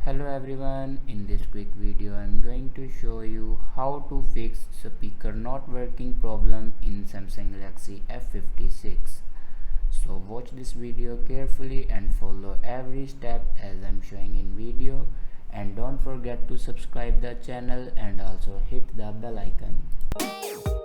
Hello everyone, in this quick video I am going to show you how to fix speaker not working problem in Samsung Galaxy F56. So watch this video carefully and follow every step as I am showing in video, and don't forget to subscribe the channel and also hit the bell icon.